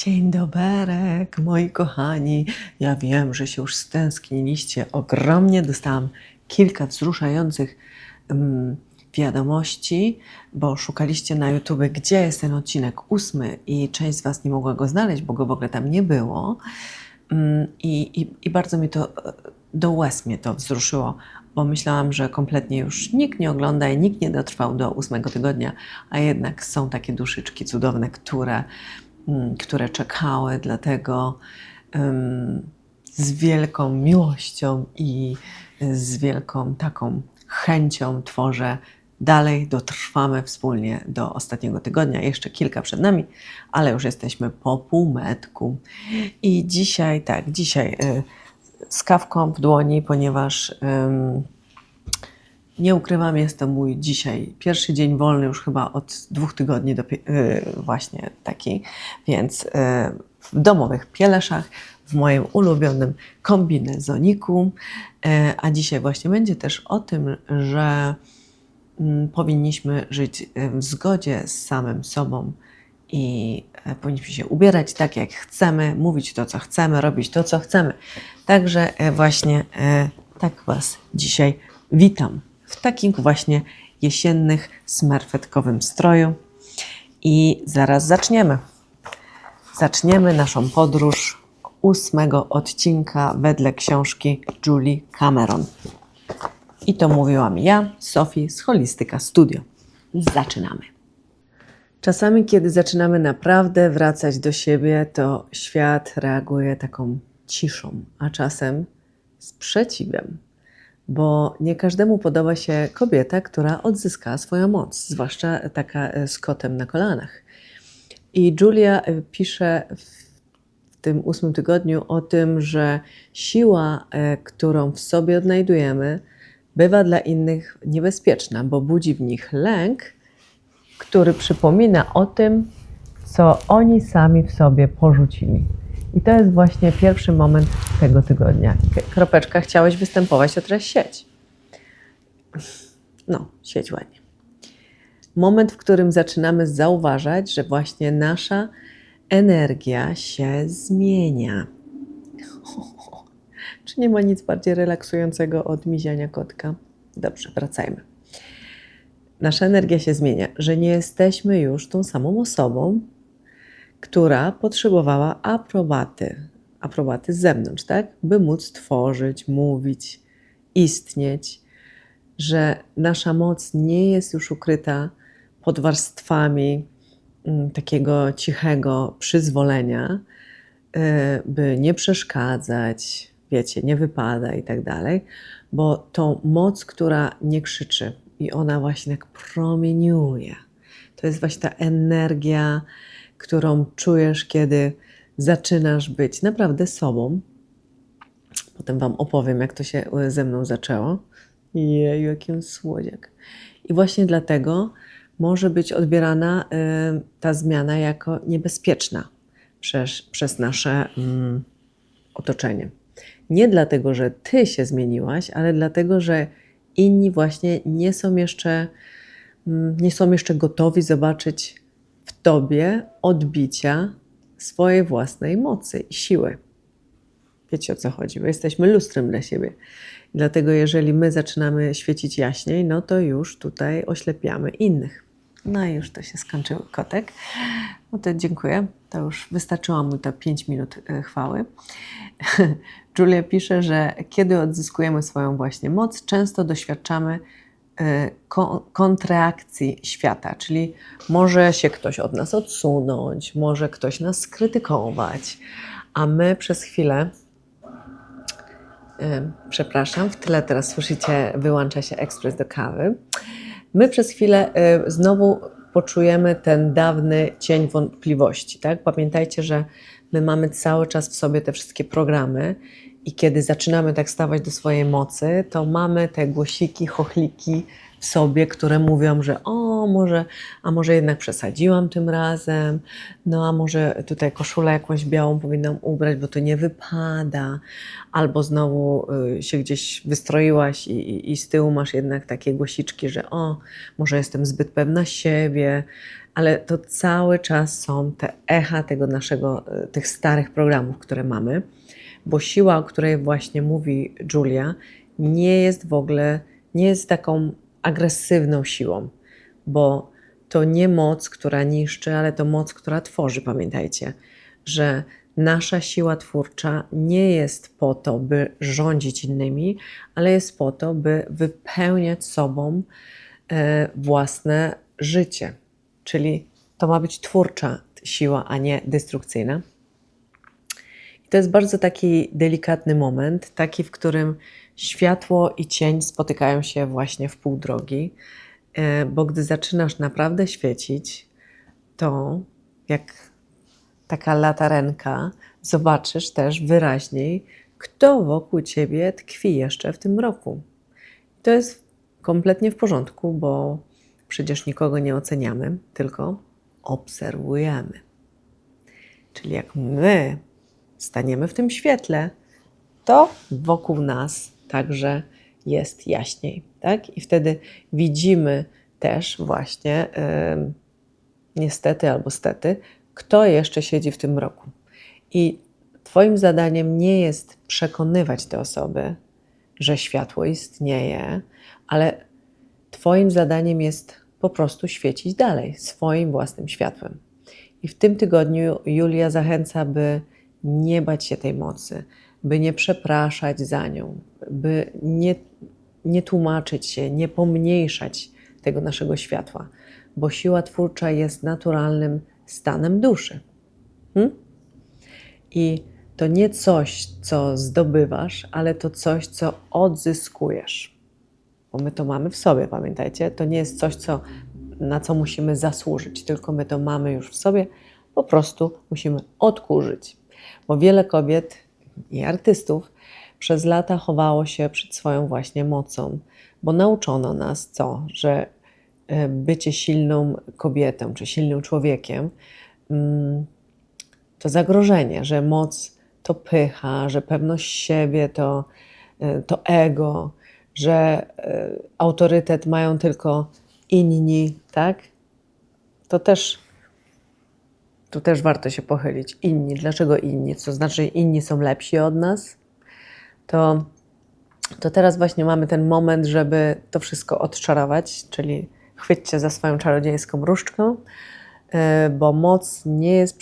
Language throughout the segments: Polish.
Dzień doberek, moi kochani. Ja wiem, że się już stęskniliście ogromnie. Dostałam kilka wzruszających wiadomości, bo szukaliście na YouTube, gdzie jest ten odcinek 8 i część z Was nie mogła go znaleźć, bo go w ogóle tam nie było. I bardzo mi to, do łez mnie to wzruszyło, bo myślałam, że kompletnie już nikt nie ogląda i nikt nie dotrwał do 8 tygodnia, a jednak są takie duszyczki cudowne, które czekały, dlatego z wielką miłością i z wielką taką chęcią tworzę dalej, dotrwamy wspólnie do ostatniego tygodnia. Jeszcze kilka przed nami, ale już jesteśmy po półmetku. I dzisiaj z kawką w dłoni, ponieważ nie ukrywam, jest to mój dzisiaj pierwszy dzień wolny już chyba od 2 tygodni, właśnie taki, więc w domowych pieleszach, w moim ulubionym kombinezoniku, a dzisiaj właśnie będzie też o tym, że powinniśmy żyć w zgodzie z samym sobą i powinniśmy się ubierać tak, jak chcemy, mówić to, co chcemy, robić to, co chcemy. Także właśnie tak Was dzisiaj witam w takim właśnie jesiennych, smerfetkowym stroju i zaraz zaczniemy. Zaczniemy naszą podróż 8 odcinka wedle książki Julie Cameron. I to mówiłam ja, Sofii z Holistyka Studio. Zaczynamy. Czasami, kiedy zaczynamy naprawdę wracać do siebie, to świat reaguje taką ciszą, a czasem sprzeciwem. Bo nie każdemu podoba się kobieta, która odzyskała swoją moc, zwłaszcza taka z kotem na kolanach. I Julia pisze w tym 8 tygodniu o tym, że siła, którą w sobie odnajdujemy, bywa dla innych niebezpieczna, bo budzi w nich lęk, który przypomina o tym, co oni sami w sobie porzucili. I to jest właśnie pierwszy moment tego tygodnia. Kropeczka, chciałeś występować, to teraz siedź. No, siedź ładnie. Moment, w którym zaczynamy zauważać, że właśnie nasza energia się zmienia. Czy nie ma nic bardziej relaksującego od miziania kotka? Dobrze, wracajmy. Nasza energia się zmienia, że nie jesteśmy już tą samą osobą, która potrzebowała aprobaty z zewnątrz, tak? By móc tworzyć, mówić, istnieć, że nasza moc nie jest już ukryta pod warstwami takiego cichego przyzwolenia, by nie przeszkadzać, wiecie, nie wypada i tak dalej, bo tą moc, która nie krzyczy i ona właśnie tak promieniuje. To jest właśnie ta energia, którą czujesz, kiedy zaczynasz być naprawdę sobą. Potem Wam opowiem, jak to się ze mną zaczęło. Jeju, jaki słodziak. I właśnie dlatego może być odbierana ta zmiana jako niebezpieczna przez nasze otoczenie. Nie dlatego, że Ty się zmieniłaś, ale dlatego, że inni właśnie nie są jeszcze gotowi zobaczyć w Tobie odbicia swojej własnej mocy i siły. Wiecie, o co chodzi, bo jesteśmy lustrem dla siebie. I dlatego jeżeli my zaczynamy świecić jaśniej, no to już tutaj oślepiamy innych. No i już to się skończył kotek. No to dziękuję. To już wystarczyło mu te 5 minut chwały. Julia pisze, że kiedy odzyskujemy swoją właśnie moc, często doświadczamy kontreakcji świata, czyli może się ktoś od nas odsunąć, może ktoś nas skrytykować, a my przez chwilę, przepraszam, w tyle teraz słyszycie, wyłącza się ekspres do kawy, my przez chwilę znowu poczujemy ten dawny cień wątpliwości, tak? Pamiętajcie, że my mamy cały czas w sobie te wszystkie programy i kiedy zaczynamy tak stawać do swojej mocy, to mamy te głosiki, chochliki w sobie, które mówią, że może jednak przesadziłam tym razem, no a może tutaj koszulę jakąś białą powinnam ubrać, bo to nie wypada, albo znowu się gdzieś wystroiłaś i z tyłu masz jednak takie głosiczki, że może jestem zbyt pewna siebie, ale to cały czas są te echa tych starych programów, które mamy, bo siła, o której właśnie mówi Julia, nie jest w ogóle, nie jest taką agresywną siłą, bo to nie moc, która niszczy, ale to moc, która tworzy. Pamiętajcie, że nasza siła twórcza nie jest po to, by rządzić innymi, ale jest po to, by wypełniać sobą własne życie. Czyli to ma być twórcza siła, a nie destrukcyjna. I to jest bardzo taki delikatny moment, taki, w którym światło i cień spotykają się właśnie w pół drogi, bo gdy zaczynasz naprawdę świecić, to jak taka latarenka, zobaczysz też wyraźniej, kto wokół Ciebie tkwi jeszcze w tym roku. I to jest kompletnie w porządku, bo przecież nikogo nie oceniamy, tylko obserwujemy. Czyli jak my staniemy w tym świetle, to wokół nas także jest jaśniej, tak? I wtedy widzimy też właśnie, niestety albo stety, kto jeszcze siedzi w tym roku. I Twoim zadaniem nie jest przekonywać te osoby, że światło istnieje, ale Twoim zadaniem jest po prostu świecić dalej swoim własnym światłem. I w tym tygodniu Julia zachęca, by nie bać się tej mocy, by nie przepraszać za nią, by nie tłumaczyć się, nie pomniejszać tego naszego światła, bo siła twórcza jest naturalnym stanem duszy. I to nie coś, co zdobywasz, ale to coś, co odzyskujesz. Bo my to mamy w sobie, pamiętajcie? To nie jest coś, na co musimy zasłużyć, tylko my to mamy już w sobie, po prostu musimy odkurzyć. Bo wiele kobiet i artystów przez lata chowało się przed swoją właśnie mocą, bo nauczono nas co? Że bycie silną kobietą czy silnym człowiekiem to zagrożenie, że moc to pycha, że pewność siebie to ego, że autorytet mają tylko inni, tak? Tu też warto się pochylić. Inni. Dlaczego inni? Co znaczy inni są lepsi od nas? To teraz właśnie mamy ten moment, żeby to wszystko odczarować, czyli chwyćcie za swoją czarodziejską różdżkę, bo moc nie jest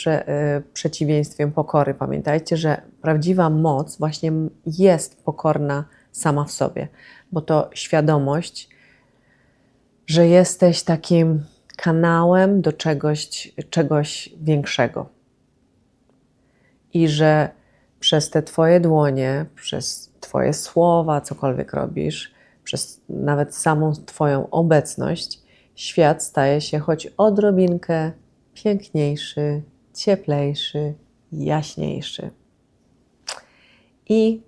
przeciwieństwem pokory. Pamiętajcie, że prawdziwa moc właśnie jest pokorna sama w sobie, bo to świadomość, że jesteś takim kanałem do czegoś większego. I że przez te Twoje dłonie, przez Twoje słowa, cokolwiek robisz, przez nawet samą Twoją obecność, świat staje się choć odrobinkę piękniejszy, cieplejszy, jaśniejszy. I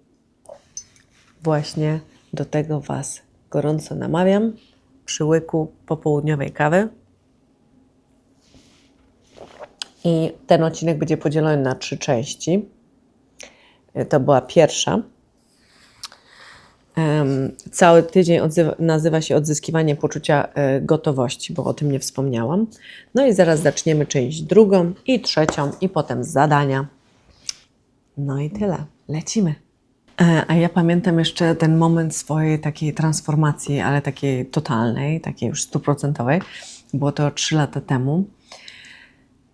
właśnie do tego Was gorąco namawiam przy łyku popołudniowej kawy. I ten odcinek będzie podzielony na 3 części. To była pierwsza. Cały tydzień nazywa się odzyskiwanie poczucia gotowości, bo o tym nie wspomniałam. No i zaraz zaczniemy część drugą i trzecią i potem zadania. No i tyle. Lecimy. A ja pamiętam jeszcze ten moment swojej takiej transformacji, ale takiej totalnej, takiej już 100%. Było to 3 lata temu,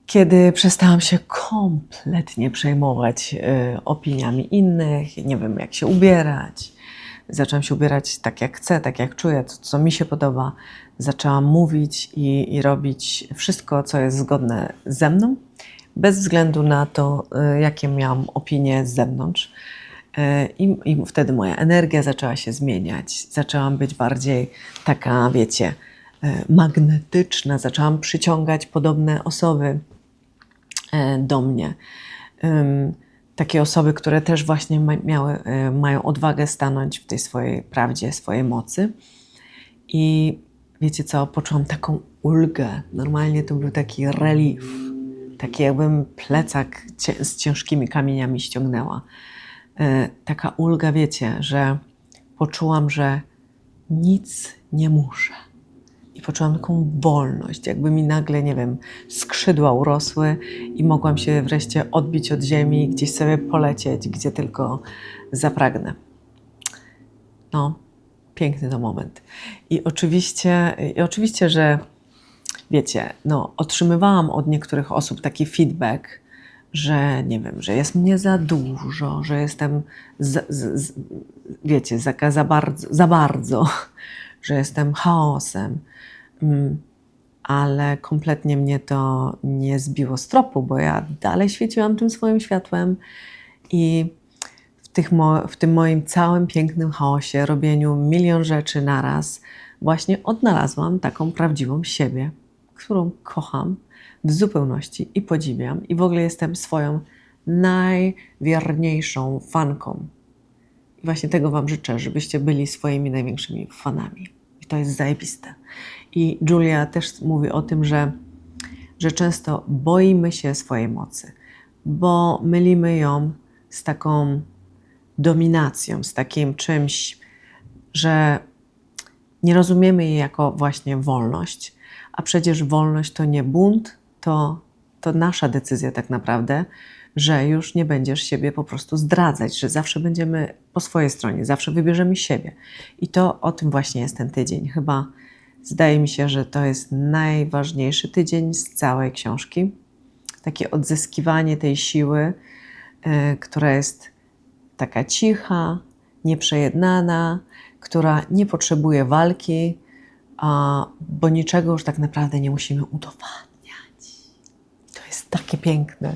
kiedy przestałam się kompletnie przejmować opiniami innych, nie wiem jak się ubierać. Zaczęłam się ubierać tak jak chcę, tak jak czuję, co mi się podoba. Zaczęłam mówić i robić wszystko, co jest zgodne ze mną, bez względu na to, jakie miałam opinie z zewnątrz. I wtedy moja energia zaczęła się zmieniać. Zaczęłam być bardziej taka, wiecie, magnetyczna. Zaczęłam przyciągać podobne osoby do mnie. Takie osoby, które też właśnie mają odwagę stanąć w tej swojej prawdzie, swojej mocy. I wiecie co, poczułam taką ulgę. Normalnie to był taki relief. Taki jakbym plecak z ciężkimi kamieniami ściągnęła. Taka ulga, wiecie, że poczułam, że nic nie muszę. I poczułam taką wolność, jakby mi nagle, nie wiem, skrzydła urosły i mogłam się wreszcie odbić od ziemi, gdzieś sobie polecieć, gdzie tylko zapragnę. No, piękny to moment. I oczywiście, że wiecie, no, otrzymywałam od niektórych osób taki feedback, że nie wiem, że jest mnie za dużo, że jestem, wiecie, za bardzo, że jestem chaosem. Ale kompletnie mnie to nie zbiło z tropu, bo ja dalej świeciłam tym swoim światłem i w tym moim całym pięknym chaosie, robieniu milion rzeczy naraz, właśnie odnalazłam taką prawdziwą siebie, którą kocham w zupełności i podziwiam i w ogóle jestem swoją najwierniejszą fanką. I właśnie tego Wam życzę, żebyście byli swoimi największymi fanami. I to jest zajebiste. I Julia też mówi o tym, że często boimy się swojej mocy, bo mylimy ją z taką dominacją, z takim czymś, że nie rozumiemy jej jako właśnie wolność, a przecież wolność to nie bunt, to nasza decyzja tak naprawdę, że już nie będziesz siebie po prostu zdradzać, że zawsze będziemy po swojej stronie, zawsze wybierzemy siebie. I to o tym właśnie jest ten tydzień. Chyba zdaje mi się, że to jest najważniejszy tydzień z całej książki. Takie odzyskiwanie tej siły, która jest taka cicha, nieprzejednana, która nie potrzebuje walki, bo niczego już tak naprawdę nie musimy udowadniać. To jest takie piękne.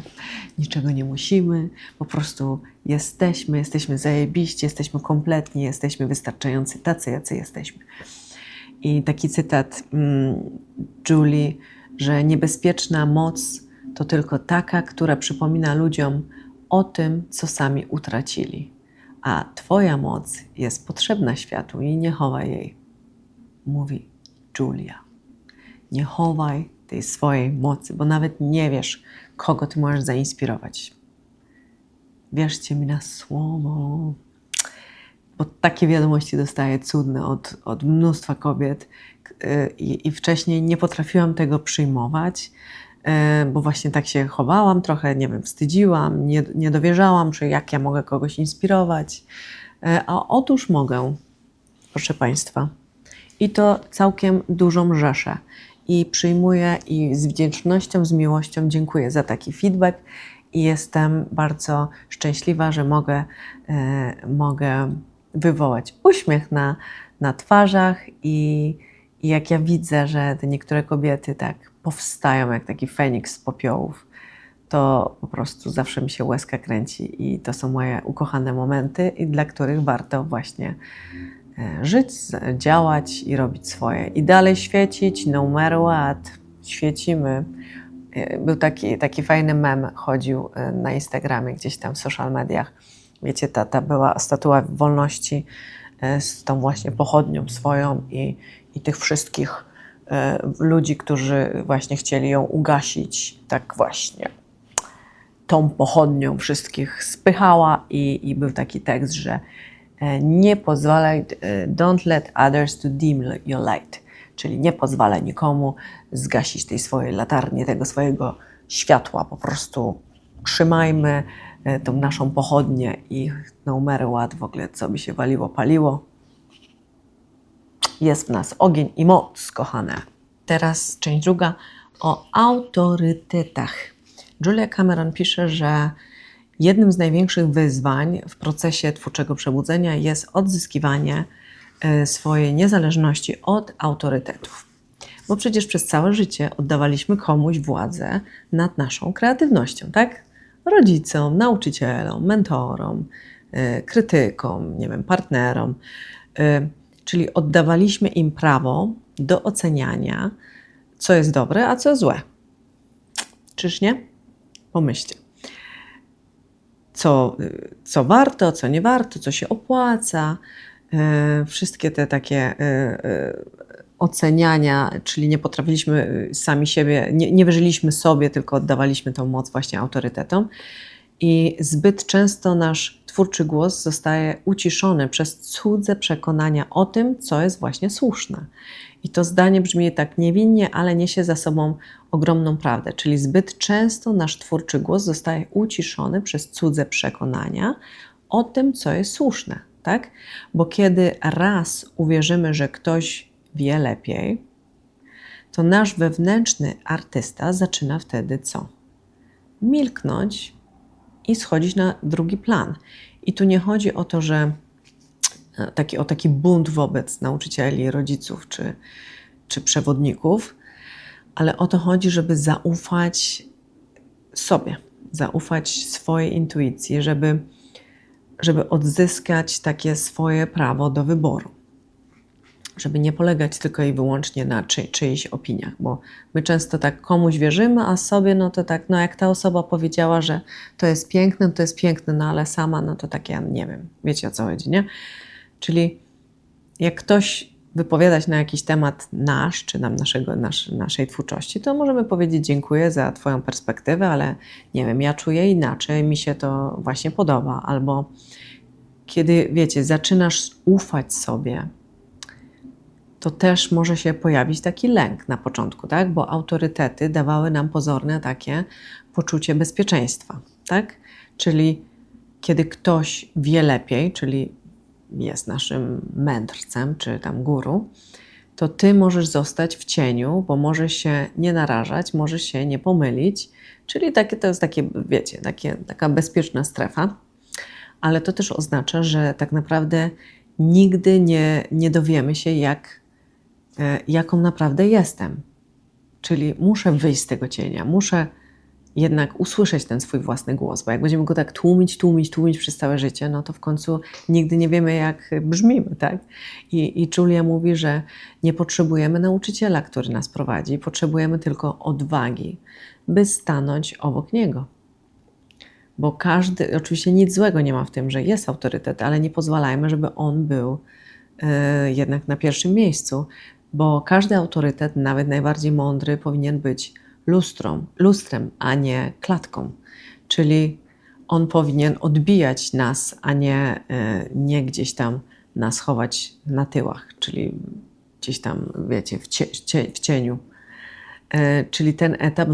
Niczego nie musimy, po prostu jesteśmy zajebiści, jesteśmy kompletni, jesteśmy wystarczający tacy, jacy jesteśmy. I taki cytat Julii, że niebezpieczna moc to tylko taka, która przypomina ludziom o tym, co sami utracili. A Twoja moc jest potrzebna światu i nie chowaj jej, mówi Julia. Nie chowaj tej swojej mocy, bo nawet nie wiesz, kogo Ty możesz zainspirować. Wierzcie mi na słowo. Bo takie wiadomości dostaję cudne od mnóstwa kobiet i wcześniej nie potrafiłam tego przyjmować, bo właśnie tak się chowałam, trochę, nie wiem, wstydziłam, nie dowierzałam, że jak ja mogę kogoś inspirować. A otóż mogę, proszę Państwa. I to całkiem dużą rzeszę. I przyjmuję i z wdzięcznością, z miłością dziękuję za taki feedback i jestem bardzo szczęśliwa, że mogę wywołać uśmiech na twarzach i jak ja widzę, że te niektóre kobiety tak powstają jak taki feniks z popiołów, to po prostu zawsze mi się łezka kręci i to są moje ukochane momenty i dla których warto właśnie żyć, działać i robić swoje. I dalej świecić, no matter what, świecimy. Był taki fajny mem, chodził na Instagramie, gdzieś tam w social mediach. Wiecie, ta była statua wolności z tą właśnie pochodnią swoją i tych wszystkich ludzi, którzy właśnie chcieli ją ugasić, tak właśnie tą pochodnią wszystkich spychała i był taki tekst, że nie pozwalaj, don't let others to dim your light, czyli nie pozwalaj nikomu zgasić tej swojej latarni, tego swojego światła, po prostu trzymajmy tą naszą pochodnię i no matter what, w ogóle co by się waliło, paliło, jest w nas ogień i moc, kochane. Teraz część druga o autorytetach. Julia Cameron pisze, że jednym z największych wyzwań w procesie twórczego przebudzenia jest odzyskiwanie swojej niezależności od autorytetów. Bo przecież przez całe życie oddawaliśmy komuś władzę nad naszą kreatywnością, tak? Rodzicom, nauczycielom, mentorom, krytykom, nie wiem, partnerom. Czyli oddawaliśmy im prawo do oceniania, co jest dobre, a co złe. Czyż nie? Pomyślcie. Co warto, co nie warto, co się opłaca. Wszystkie te takie oceniania, czyli nie potrafiliśmy sami siebie, nie wierzyliśmy sobie, tylko oddawaliśmy tą moc właśnie autorytetom. I zbyt często nasz twórczy głos zostaje uciszony przez cudze przekonania o tym, co jest właśnie słuszne. I to zdanie brzmi tak niewinnie, ale niesie za sobą ogromną prawdę. Czyli zbyt często nasz twórczy głos zostaje uciszony przez cudze przekonania o tym, co jest słuszne. Tak? Bo kiedy raz uwierzymy, że ktoś wie lepiej, to nasz wewnętrzny artysta zaczyna wtedy co? Milknąć i schodzić na drugi plan. I tu nie chodzi o to, że o taki bunt wobec nauczycieli, rodziców czy przewodników, ale o to chodzi, żeby zaufać sobie, zaufać swojej intuicji, żeby odzyskać takie swoje prawo do wyboru. Żeby nie polegać tylko i wyłącznie na czyichś opiniach, bo my często tak komuś wierzymy, a sobie no to tak, no jak ta osoba powiedziała, że to jest piękne, no ale sama, no to tak ja nie wiem, wiecie o co chodzi, nie? Czyli jak ktoś wypowiadać na jakiś temat nasz, czy naszej twórczości, to możemy powiedzieć dziękuję za Twoją perspektywę, ale nie wiem, ja czuję inaczej, mi się to właśnie podoba, albo kiedy, wiecie, zaczynasz ufać sobie, to też może się pojawić taki lęk na początku, tak? Bo autorytety dawały nam pozorne takie poczucie bezpieczeństwa, tak? Czyli kiedy ktoś wie lepiej, czyli jest naszym mędrcem czy tam guru, to ty możesz zostać w cieniu, bo możesz się nie narażać, możesz się nie pomylić, czyli to jest takie, wiecie, taka bezpieczna strefa, ale to też oznacza, że tak naprawdę nigdy nie dowiemy się, jaką naprawdę jestem. Czyli muszę wyjść z tego cienia, muszę jednak usłyszeć ten swój własny głos, bo jak będziemy go tak tłumić przez całe życie, no to w końcu nigdy nie wiemy, jak brzmimy, tak? I Julia mówi, że nie potrzebujemy nauczyciela, który nas prowadzi, potrzebujemy tylko odwagi, by stanąć obok niego. Bo oczywiście nic złego nie ma w tym, że jest autorytet, ale nie pozwalajmy, żeby on był jednak na pierwszym miejscu, bo każdy autorytet, nawet najbardziej mądry, powinien być lustrem, a nie klatką. Czyli on powinien odbijać nas, a nie gdzieś tam nas chować na tyłach, czyli gdzieś tam, wiecie, w cieniu. Czyli ten etap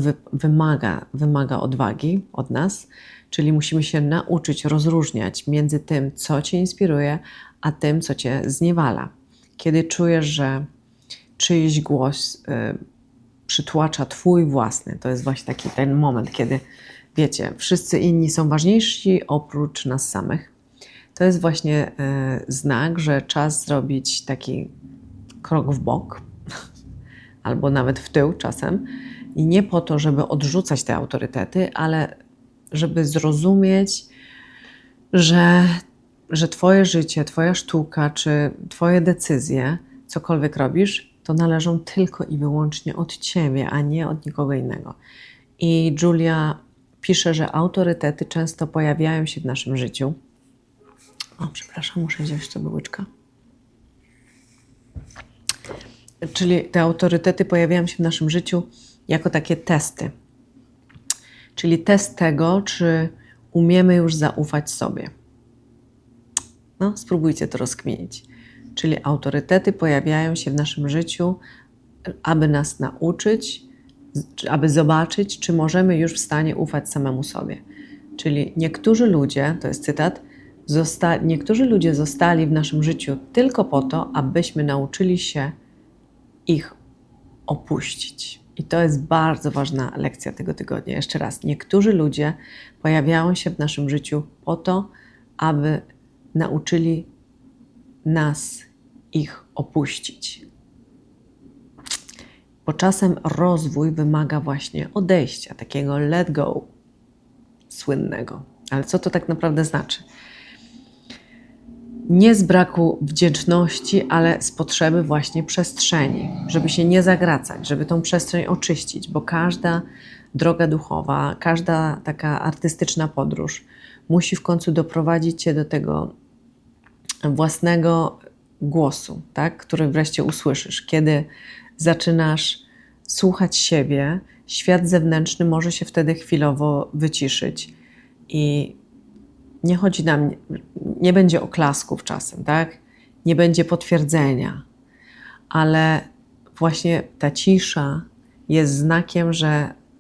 wymaga odwagi od nas, czyli musimy się nauczyć rozróżniać między tym, co Cię inspiruje, a tym, co Cię zniewala. Kiedy czujesz, że czyjś głos przytłacza Twój własny, to jest właśnie taki ten moment, kiedy, wiecie, wszyscy inni są ważniejsi oprócz nas samych. To jest właśnie znak, że czas zrobić taki krok w bok, albo nawet w tył czasem. I nie po to, żeby odrzucać te autorytety, ale żeby zrozumieć, że Twoje życie, Twoja sztuka, czy Twoje decyzje, cokolwiek robisz, to należą tylko i wyłącznie od Ciebie, a nie od nikogo innego. I Julia pisze, że autorytety często pojawiają się w naszym życiu. O, przepraszam, muszę wziąć sobie łyczka. Czyli te autorytety pojawiają się w naszym życiu jako takie testy. Czyli test tego, czy umiemy już zaufać sobie. No, spróbujcie to rozkminić. Czyli autorytety pojawiają się w naszym życiu, aby nas nauczyć, aby zobaczyć, czy możemy już w stanie ufać samemu sobie. Czyli niektórzy ludzie, to jest cytat, niektórzy ludzie zostali w naszym życiu tylko po to, abyśmy nauczyli się ich opuścić. I to jest bardzo ważna lekcja tego tygodnia. Jeszcze raz, niektórzy ludzie pojawiają się w naszym życiu po to, aby nauczyli nas ich opuścić. Bo czasem rozwój wymaga właśnie odejścia, takiego let go słynnego. Ale co to tak naprawdę znaczy? Nie z braku wdzięczności, ale z potrzeby właśnie przestrzeni, żeby się nie zagracać, żeby tą przestrzeń oczyścić, bo każda droga duchowa, każda taka artystyczna podróż musi w końcu doprowadzić Cię do tego własnego głosu, tak? Który wreszcie usłyszysz. Kiedy zaczynasz słuchać siebie, świat zewnętrzny może się wtedy chwilowo wyciszyć I nie chodzi nam, nie będzie oklasków czasem, tak? Nie będzie potwierdzenia, ale właśnie ta cisza jest znakiem,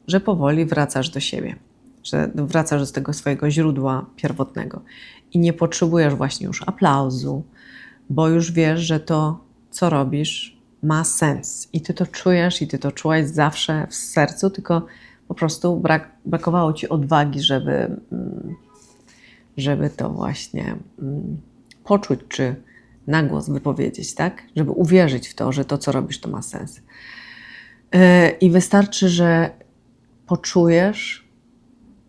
że powoli wracasz do siebie, że wracasz do tego swojego źródła pierwotnego i nie potrzebujesz właśnie już aplauzu, bo już wiesz, że to, co robisz, ma sens i ty to czujesz i ty to czułeś zawsze w sercu, tylko po prostu brakowało ci odwagi, żeby to właśnie poczuć, czy na głos wypowiedzieć, tak? Żeby uwierzyć w to, że to, co robisz, to ma sens. I wystarczy, że poczujesz,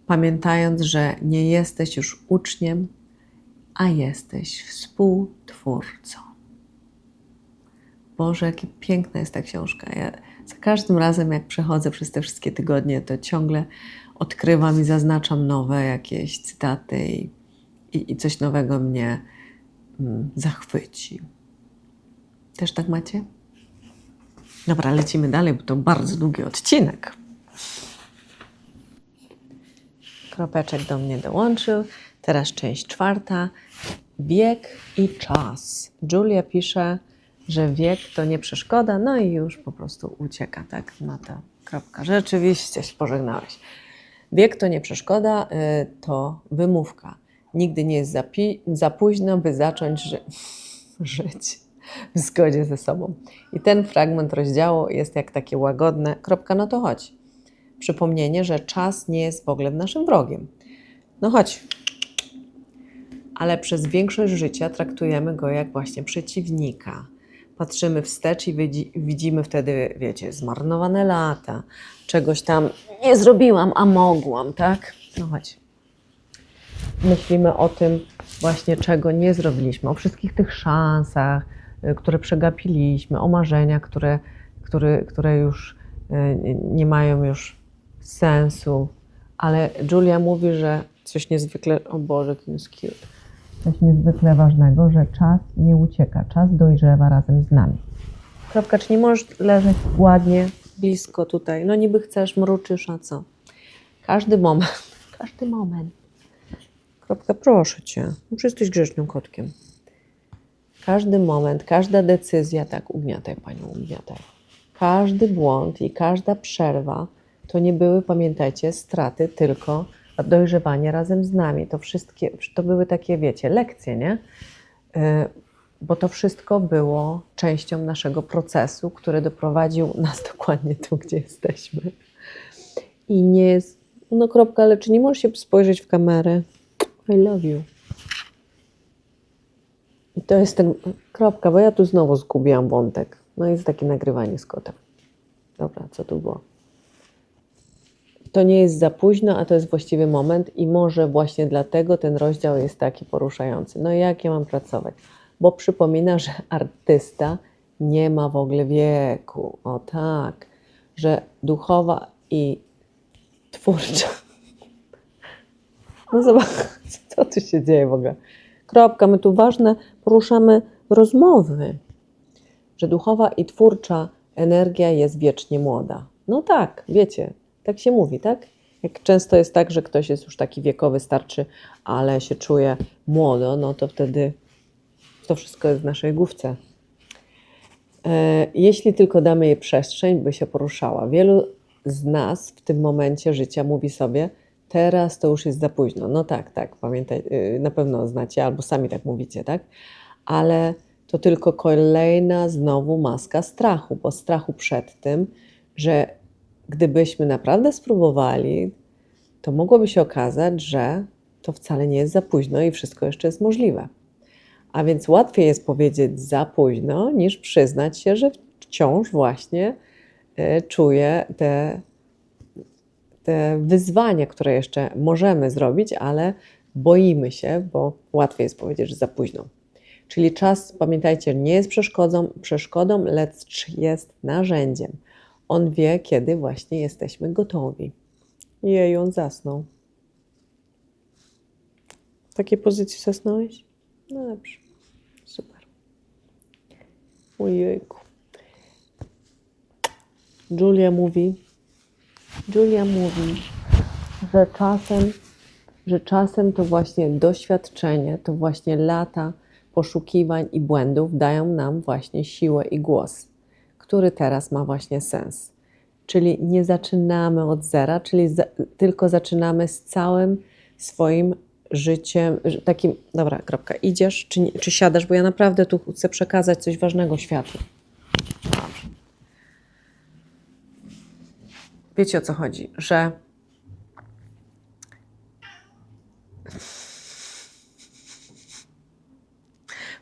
pamiętając, że nie jesteś już uczniem, a jesteś współtwórcą. Boże, jakie piękna jest ta książka. Ja za każdym razem, jak przechodzę przez te wszystkie tygodnie, to ciągle odkrywam i zaznaczam nowe jakieś cytaty i coś nowego mnie zachwyci. Też tak macie? Dobra, lecimy dalej, bo to bardzo długi odcinek. Kropeczek do mnie dołączył. Teraz część 4. Wiek i czas. Julia pisze, że wiek to nie przeszkoda, no i już po prostu ucieka, tak? No to kropka. Rzeczywiście się pożegnałeś. Wiek to nie przeszkoda, to wymówka. Nigdy nie jest za późno, by zacząć żyć w zgodzie ze sobą. I ten fragment rozdziału jest jak takie łagodne, kropka, no to chodź. Przypomnienie, że czas nie jest w ogóle naszym wrogiem. No chodź. Ale przez większość życia traktujemy go jak właśnie przeciwnika. Patrzymy wstecz i widzimy wtedy, wiecie, zmarnowane lata, czegoś tam nie zrobiłam, a mogłam, tak? No chodź. Myślimy o tym właśnie, czego nie zrobiliśmy, o wszystkich tych szansach, które przegapiliśmy, o marzeniach, które już nie mają już sensu. Ale Julia mówi, że coś niezwykle, o Boże, ten jest cute. Coś niezwykle ważnego, że czas nie ucieka, czas dojrzewa razem z nami. Kropka, czy nie możesz leżeć ładnie, blisko tutaj? No niby chcesz, mruczysz, a co? Każdy moment. Kropka, proszę Cię, no przecież jesteś grzecznym kotkiem. Każdy moment, każda decyzja, tak, ugniataj Panią, ugniataj. Każdy błąd i każda przerwa to nie były, pamiętajcie, straty, tylko dojrzewanie razem z nami. To były takie, wiecie, lekcje, nie? Bo to wszystko było częścią naszego procesu, który doprowadził nas dokładnie tu, gdzie jesteśmy. I nie jest, no kropka, ale czy nie możesz się spojrzeć w kamerę? I love you. I to jest ten, kropka, bo ja tu znowu zgubiłam wątek. No jest takie nagrywanie z kotem. Dobra, co tu było? To nie jest za późno, a to jest właściwy moment i może właśnie dlatego ten rozdział jest taki poruszający. No jak ja mam pracować? Bo przypomina, że artysta nie ma w ogóle wieku. O tak, że duchowa i twórcza. No zobacz, co tu się dzieje w ogóle. Kropka, my tu ważne poruszamy rozmowy, że duchowa i twórcza energia jest wiecznie młoda. No tak, wiecie, tak się mówi, tak? Jak często jest tak, że ktoś jest już taki wiekowy, starczy, ale się czuje młodo, no to wtedy to wszystko jest w naszej główce. Jeśli tylko damy jej przestrzeń, by się poruszała. Wielu z nas w tym momencie życia mówi sobie, teraz to już jest za późno. No tak, pamiętaj, na pewno znacie, albo sami tak mówicie, tak? Ale to tylko kolejna znowu maska strachu, bo strachu przed tym, że gdybyśmy naprawdę spróbowali, to mogłoby się okazać, że to wcale nie jest za późno i wszystko jeszcze jest możliwe. A więc łatwiej jest powiedzieć za późno, niż przyznać się, że wciąż właśnie czuję te wyzwania, które jeszcze możemy zrobić, ale boimy się, bo łatwiej jest powiedzieć, że za późno. Czyli czas, pamiętajcie, nie jest przeszkodą, lecz jest narzędziem. On wie, kiedy właśnie jesteśmy gotowi. Jej, on zasnął. W takiej pozycji zasnąłeś? No dobrze. Super. Ojejku. Julia mówi, że czasem że czasem to właśnie doświadczenie, to właśnie lata poszukiwań i błędów dają nam właśnie siłę i głos, który teraz ma właśnie sens. Czyli nie zaczynamy od zera, czyli tylko zaczynamy z całym swoim życiem, takim, dobra, kropka, idziesz, czy siadasz, bo ja naprawdę tu chcę przekazać coś ważnego światu. Dobrze. Wiecie, o co chodzi, że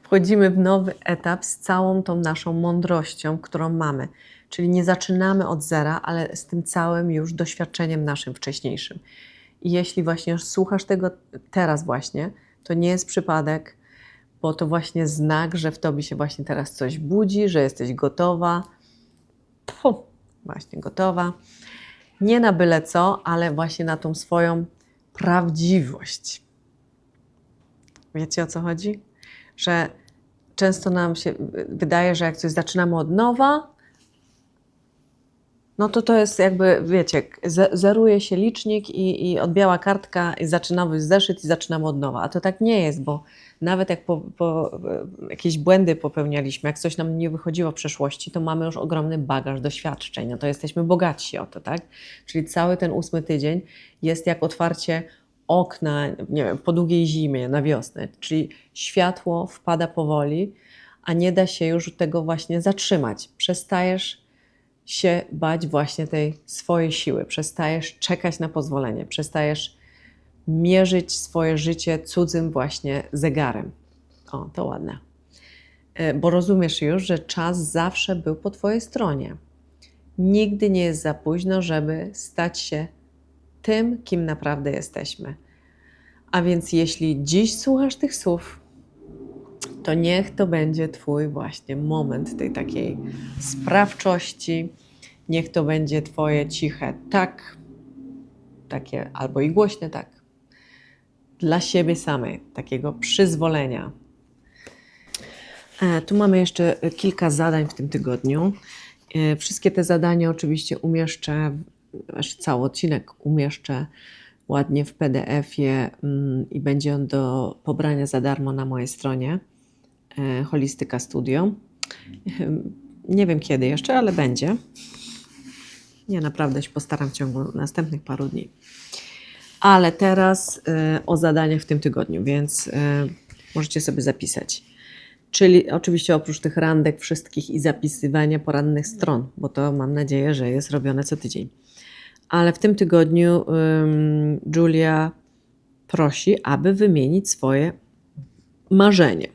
wchodzimy w nowy etap z całą tą naszą mądrością, którą mamy. Czyli nie zaczynamy od zera, ale z tym całym już doświadczeniem naszym wcześniejszym. I jeśli właśnie słuchasz tego teraz właśnie, to nie jest przypadek, bo to właśnie znak, że w tobie się właśnie teraz coś budzi, że jesteś gotowa. Właśnie gotowa. Nie na byle co, ale właśnie na tą swoją prawdziwość. Wiecie, o co chodzi? Że często nam się wydaje, że jak coś zaczynamy od nowa, no to jest jakby, wiecie, zeruje się licznik i odbiała kartka i zaczynamy zeszyt i zaczynamy od nowa. A to tak nie jest, bo nawet jak jakieś błędy popełnialiśmy, jak coś nam nie wychodziło w przeszłości, to mamy już ogromny bagaż doświadczeń, no to jesteśmy bogatsi o to, tak? Czyli cały ten 8 tydzień jest jak otwarcie okna, nie wiem, po długiej zimie, na wiosnę, czyli światło wpada powoli, a nie da się już tego właśnie zatrzymać. Przestajesz się bać właśnie tej swojej siły, przestajesz czekać na pozwolenie, przestajesz mierzyć swoje życie cudzym właśnie zegarem. O, to ładne. Bo rozumiesz już, że czas zawsze był po twojej stronie. Nigdy nie jest za późno, żeby stać się tym, kim naprawdę jesteśmy. A więc jeśli dziś słuchasz tych słów, to niech to będzie twój właśnie moment tej takiej sprawczości, niech to będzie twoje ciche tak, takie albo i głośne tak, dla siebie samej, takiego przyzwolenia. Tu mamy jeszcze kilka zadań w tym tygodniu. Wszystkie te zadania oczywiście umieszczę, cały odcinek umieszczę ładnie w PDF-ie i będzie on do pobrania za darmo na mojej stronie Holistyka Studio. Nie wiem kiedy jeszcze, ale będzie. Ja naprawdę się postaram w ciągu następnych paru dni. Ale teraz o zadaniach w tym tygodniu, więc możecie sobie zapisać. Czyli oczywiście oprócz tych randek wszystkich i zapisywania porannych stron, bo to mam nadzieję, że jest robione co tydzień. Ale w tym tygodniu Julia prosi, aby wymienić swoje marzenie.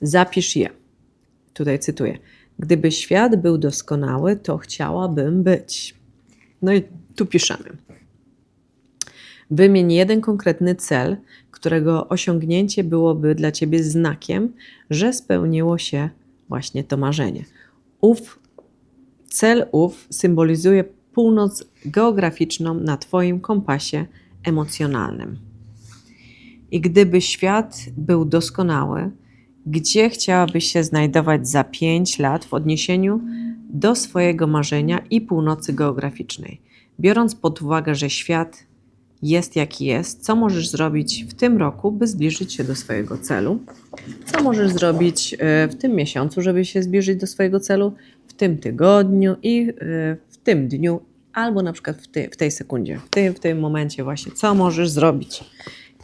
Zapisz je. Tutaj cytuję. Gdyby świat był doskonały, to chciałabym być. No i tu piszemy. Wymień jeden konkretny cel, którego osiągnięcie byłoby dla ciebie znakiem, że spełniło się właśnie to marzenie. Cel symbolizuje północ geograficzną na twoim kompasie emocjonalnym. I gdyby świat był doskonały, gdzie chciałabyś się znajdować za 5 lat w odniesieniu do swojego marzenia i północy geograficznej? Biorąc pod uwagę, że świat jest jaki jest, co możesz zrobić w tym roku, by zbliżyć się do swojego celu? Co możesz zrobić w tym miesiącu, żeby się zbliżyć do swojego celu? W tym tygodniu i w tym dniu, albo na przykład w tej sekundzie, w tym momencie właśnie, co możesz zrobić?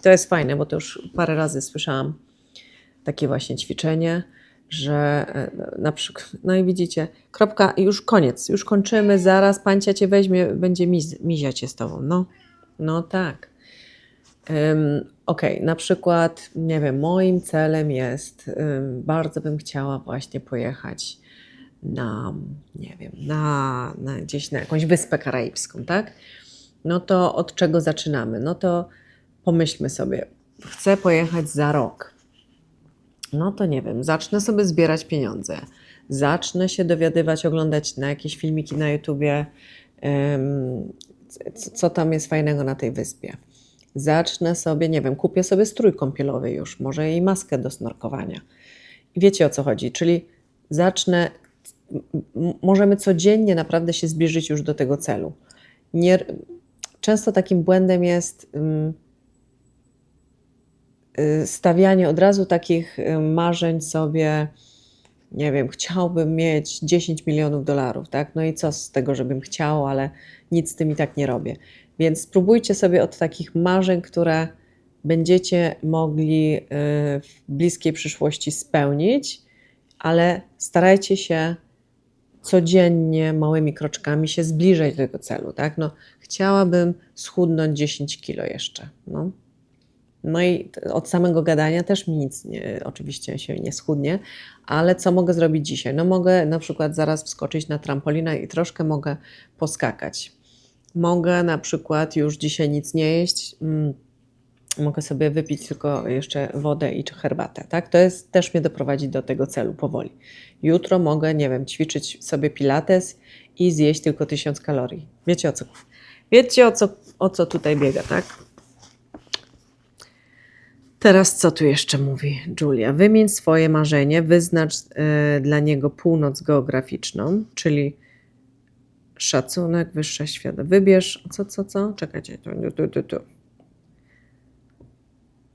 To jest fajne, bo to już parę razy słyszałam takie właśnie ćwiczenie, że na przykład, no i widzicie, kropka, już koniec, już kończymy, zaraz Pancia cię weźmie, będzie mizia cię z tobą. No tak. Okej, na przykład, nie wiem, moim celem jest, bardzo bym chciała właśnie pojechać nie wiem, gdzieś na jakąś wyspę karaibską, tak? No to od czego zaczynamy? No to pomyślmy sobie, chcę pojechać za rok. No to nie wiem, zacznę sobie zbierać pieniądze, zacznę się dowiadywać, oglądać na jakieś filmiki na YouTubie, co tam jest fajnego na tej wyspie. Zacznę sobie, nie wiem, kupię sobie strój kąpielowy już, może i maskę do snorkowania. I wiecie, o co chodzi, czyli możemy codziennie naprawdę się zbliżyć już do tego celu. Często takim błędem jest stawianie od razu takich marzeń sobie, nie wiem, chciałbym mieć 10 milionów dolarów, tak? No i co z tego, żebym chciał, ale nic z tym i tak nie robię. Więc spróbujcie sobie od takich marzeń, które będziecie mogli w bliskiej przyszłości spełnić, ale starajcie się codziennie małymi kroczkami się zbliżać do tego celu, tak? No, chciałabym schudnąć 10 kilo jeszcze, no. No i od samego gadania też mi nic oczywiście się nie schudnie, ale co mogę zrobić dzisiaj? No mogę na przykład zaraz wskoczyć na trampolinę i troszkę mogę poskakać. Mogę na przykład już dzisiaj nic nie jeść, mogę sobie wypić tylko jeszcze wodę i czy herbatę, tak? To jest, też mnie doprowadzi do tego celu powoli. Jutro mogę, nie wiem, ćwiczyć sobie pilates i zjeść tylko 1000 kalorii. Wiecie o co tutaj biega, tak? Teraz co tu jeszcze mówi Julia? Wymień swoje marzenie, wyznacz dla niego północ geograficzną, czyli szacunek, wyższa świata. Wybierz, co? Czekajcie, tu.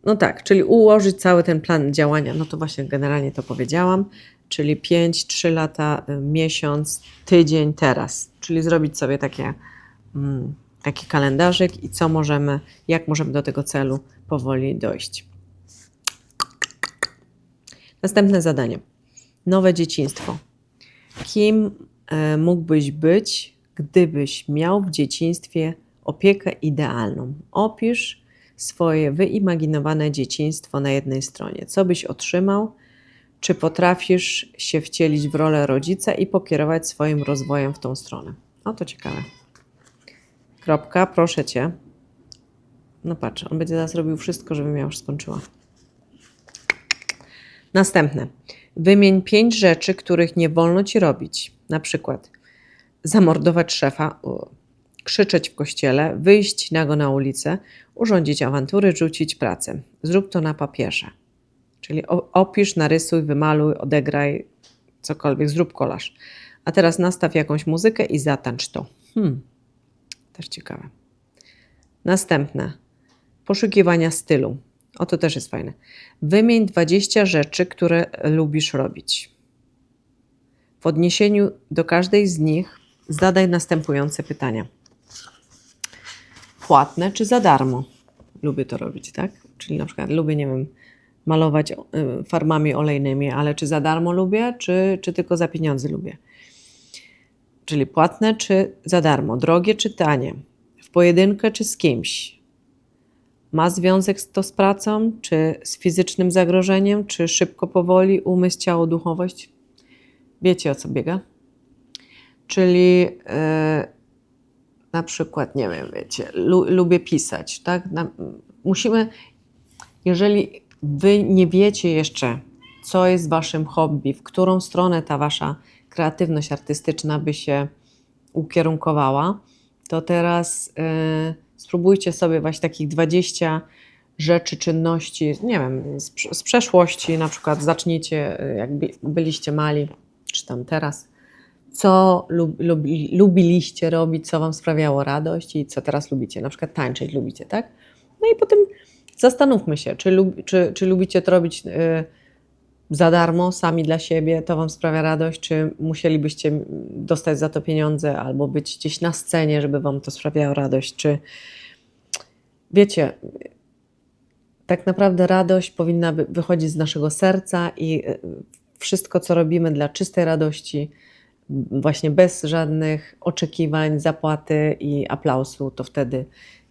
No tak, czyli ułożyć cały ten plan działania, no to właśnie generalnie to powiedziałam, czyli 5, 3 lata, miesiąc, tydzień, teraz. Czyli zrobić sobie taki kalendarzyk i jak możemy do tego celu powoli dojść. Następne zadanie. Nowe dzieciństwo. Kim mógłbyś być, gdybyś miał w dzieciństwie opiekę idealną? Opisz swoje wyimaginowane dzieciństwo na jednej stronie. Co byś otrzymał? Czy potrafisz się wcielić w rolę rodzica i pokierować swoim rozwojem w tą stronę? O, to ciekawe. Kropka, proszę Cię. No patrz, on będzie teraz robił wszystko, żebym ja już skończyła. Następne. Wymień 5 rzeczy, których nie wolno Ci robić. Na przykład zamordować szefa, krzyczeć w kościele, wyjść nago na ulicę, urządzić awantury, rzucić pracę. Zrób to na papierze. Czyli opisz, narysuj, wymaluj, odegraj, cokolwiek, zrób kolaż. A teraz nastaw jakąś muzykę i zatańcz to. Też ciekawe. Następne. Poszukiwania stylu. O, to też jest fajne. Wymień 20 rzeczy, które lubisz robić. W odniesieniu do każdej z nich zadaj następujące pytania. Płatne czy za darmo? Lubię to robić, tak? Czyli na przykład lubię, nie wiem, malować farbami olejnymi, ale czy za darmo lubię, czy tylko za pieniądze lubię? Czyli płatne czy za darmo? Drogie czy tanie? W pojedynkę czy z kimś? Ma związek to z pracą, czy z fizycznym zagrożeniem, czy szybko, powoli, umysł, ciało, duchowość? Wiecie, o co biega? Czyli na przykład, nie wiem, wiecie, lubię pisać, tak? Jeżeli Wy nie wiecie jeszcze, co jest Waszym hobby, w którą stronę ta Wasza kreatywność artystyczna by się ukierunkowała, to teraz spróbujcie sobie właśnie takich 20 rzeczy, czynności, nie wiem, z przeszłości, na przykład zacznijcie, jak byliście mali, czy tam teraz, co lubiliście robić, co Wam sprawiało radość i co teraz lubicie. Na przykład tańczyć lubicie, tak? No i potem zastanówmy się, czy lubicie to robić za darmo, sami dla siebie, to Wam sprawia radość, czy musielibyście dostać za to pieniądze albo być gdzieś na scenie, żeby Wam to sprawiało radość, czy wiecie, tak naprawdę radość powinna wychodzić z naszego serca i wszystko, co robimy dla czystej radości, właśnie bez żadnych oczekiwań, zapłaty i aplausu, to wtedy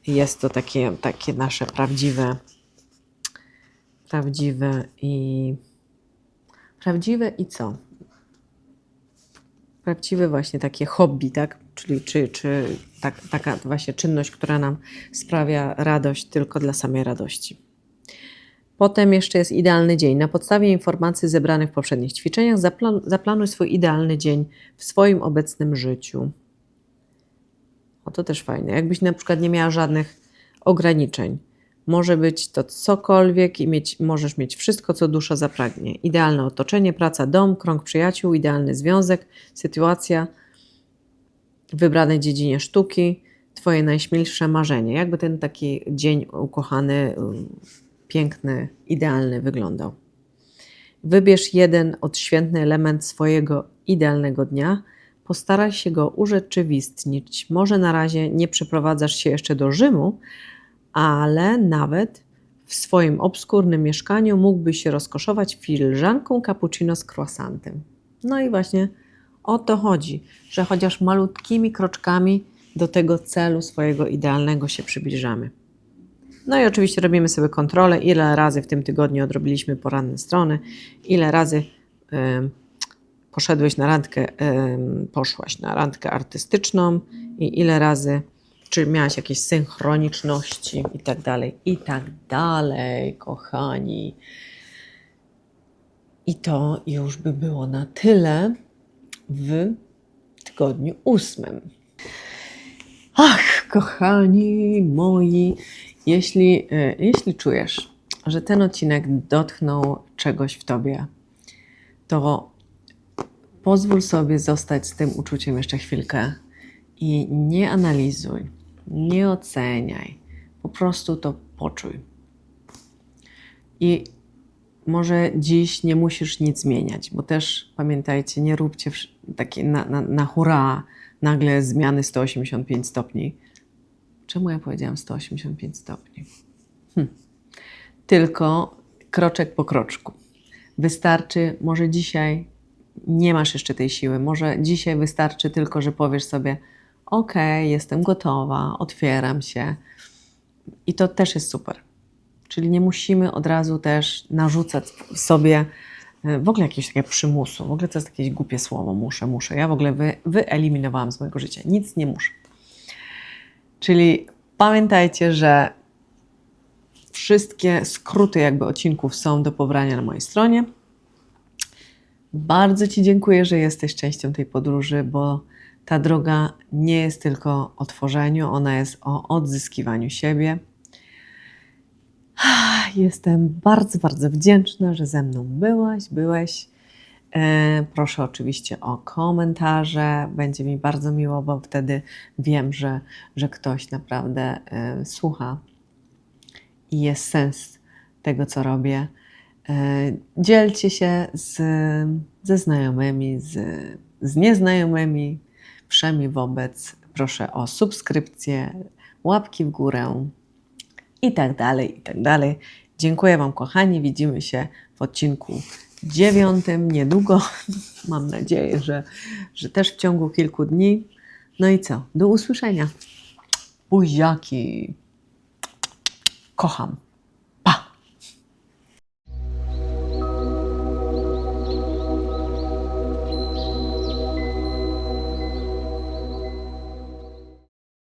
jest to takie nasze prawdziwe co? Prawdziwe właśnie takie hobby, tak? Czyli taka właśnie czynność, która nam sprawia radość tylko dla samej radości. Potem jeszcze jest idealny dzień. Na podstawie informacji zebranych w poprzednich ćwiczeniach zaplanuj swój idealny dzień w swoim obecnym życiu. O, to też fajne. Jakbyś na przykład nie miała żadnych ograniczeń. Może być to cokolwiek i możesz mieć wszystko, co dusza zapragnie. Idealne otoczenie, praca, dom, krąg przyjaciół, idealny związek, sytuacja w wybranej dziedzinie sztuki, Twoje najśmielsze marzenie. Jakby ten taki dzień ukochany piękny, idealny wyglądał. Wybierz jeden odświętny element swojego idealnego dnia, postaraj się go urzeczywistnić. Może na razie nie przeprowadzasz się jeszcze do Rzymu, ale nawet w swoim obskurnym mieszkaniu mógłbyś się rozkoszować filiżanką cappuccino z croissantem. No i właśnie o to chodzi, że chociaż malutkimi kroczkami do tego celu swojego idealnego się przybliżamy. No i oczywiście robimy sobie kontrolę, ile razy w tym tygodniu odrobiliśmy poranne strony, ile razy poszłaś na randkę artystyczną i ile razy, czy miałaś jakieś synchroniczności i tak dalej, kochani. I to już by było na tyle w tygodniu 8. Ach, kochani moi, jeśli czujesz, że ten odcinek dotknął czegoś w Tobie, to pozwól sobie zostać z tym uczuciem jeszcze chwilkę i nie analizuj, nie oceniaj, po prostu to poczuj. I może dziś nie musisz nic zmieniać, bo też pamiętajcie, nie róbcie takie na hurra nagle zmiany 185 stopni. Czemu ja powiedziałam 185 stopni? Tylko kroczek po kroczku. Wystarczy, może dzisiaj nie masz jeszcze tej siły, może dzisiaj wystarczy tylko, że powiesz sobie: ok, jestem gotowa, otwieram się. I to też jest super. Czyli nie musimy od razu też narzucać sobie w ogóle jakiegoś takiego przymusu. W ogóle to jest jakieś głupie słowo, muszę. Ja w ogóle wyeliminowałam z mojego życia. Nic nie muszę. Czyli pamiętajcie, że wszystkie skróty jakby odcinków są do pobrania na mojej stronie. Bardzo Ci dziękuję, że jesteś częścią tej podróży, bo ta droga nie jest tylko o tworzeniu, ona jest o odzyskiwaniu siebie. Jestem bardzo, bardzo wdzięczna, że ze mną byłeś. Proszę oczywiście o komentarze, będzie mi bardzo miło, bo wtedy wiem, że ktoś naprawdę słucha i jest sens tego, co robię. Dzielcie się ze znajomymi, z nieznajomymi, wszemi wobec. Proszę o subskrypcję, łapki w górę i tak dalej. Dziękuję Wam, kochani. Widzimy się w odcinku 9 niedługo. Mam nadzieję, że też w ciągu kilku dni. No i co? Do usłyszenia. Buziaki. Kocham.